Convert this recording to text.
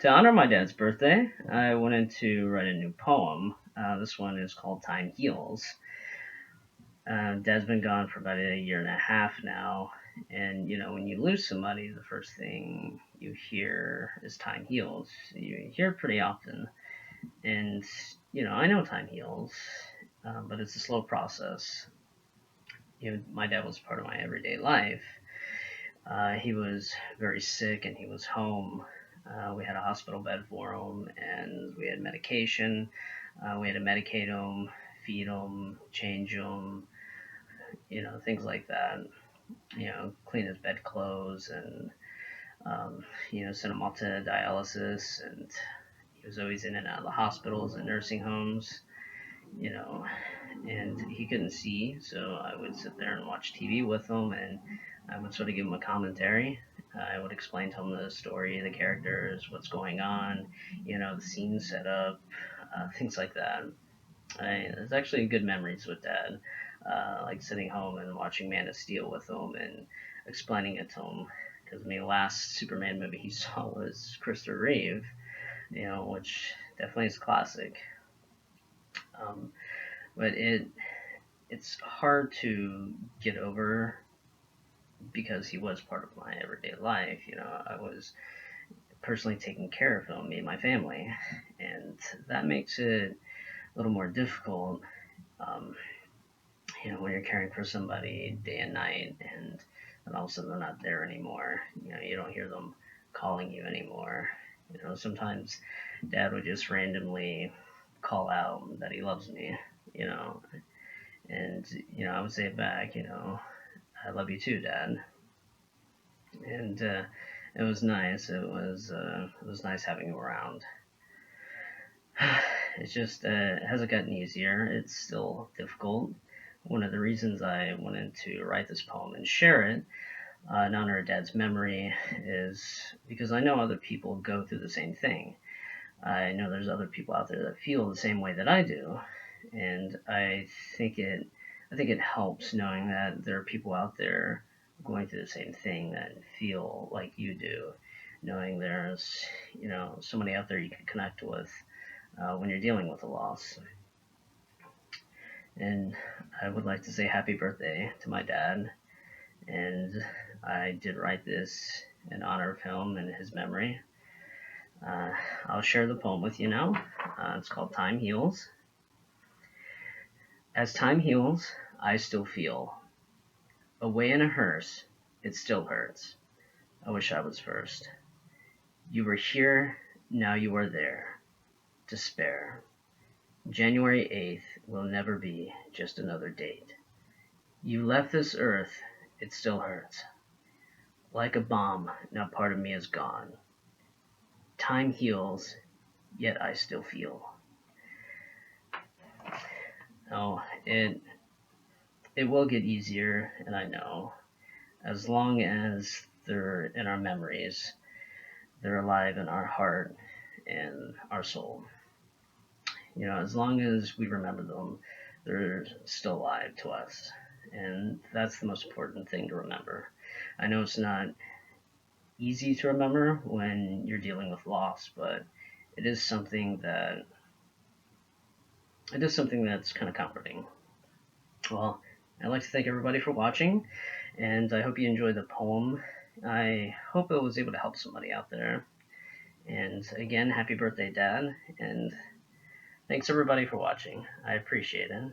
To honor my dad's birthday, I wanted to write a new poem. This one is called Time Heals. Dad's been gone for about a year and a half now, and when you lose somebody, the first thing you hear is time heals. You hear it pretty often, and I know time heals, but it's a slow process. My dad was part of my everyday life. He was very sick, and he was home. We had a hospital bed for him, and we had medication. We had to medicate him, feed him, change him, things like that. Clean his bedclothes and send him off to dialysis. And he was always in and out of the hospitals and nursing homes. You know, and he couldn't see, so I would sit there and watch TV with him, and I would sort of give him a commentary. I would explain to him the story, the characters, what's going on, the scene set up, things like that. It's actually good memories with Dad, like sitting home and watching Man of Steel with him and explaining it to him. Because the last Superman movie he saw was Christopher Reeve, which definitely is a classic. Um, but it's hard to get over because he was part of my everyday life. I was personally taking care of him, me and my family, and that makes it a little more difficult. Um, when you're caring for somebody day and night, and then all of a sudden they're not there anymore. You don't hear them calling you anymore. Sometimes Dad would just randomly call out that he loves me. You know, and I would say it back. I love you too, Dad. And it was nice. It was nice having him around. It's just it hasn't gotten easier. It's still difficult. One of the reasons I wanted to write this poem and share it in honor of Dad's memory is because I know other people go through the same thing. I know there's other people out there that feel the same way that I do, and I think it helps knowing that there are people out there going through the same thing that feel like you do, knowing there's somebody out there you can connect with when you're dealing with a loss. And I would like to say happy birthday to my dad, and I did write this in honor of him and his memory. Uh, I'll share the poem with you now. It's called Time Heals. As time heals, I still feel. Away in a hearse, it still hurts. I wish I was first. You were here, now you are there. Despair. January 8th will never be just another date. You left this earth, it still hurts. Like a bomb, now part of me is gone. Time heals, yet I still feel. Oh, it will get easier, and I know, as long as they're in our memories, they're alive in our heart and our soul. As long as we remember them, they're still alive to us. And that's the most important thing to remember. I know it's not easy to remember when you're dealing with loss, but it is something that that's kind of comforting. Well, I'd like to thank everybody for watching, and I hope you enjoyed the poem. I hope it was able to help somebody out there. And again, happy birthday, Dad, and thanks everybody for watching. I appreciate it.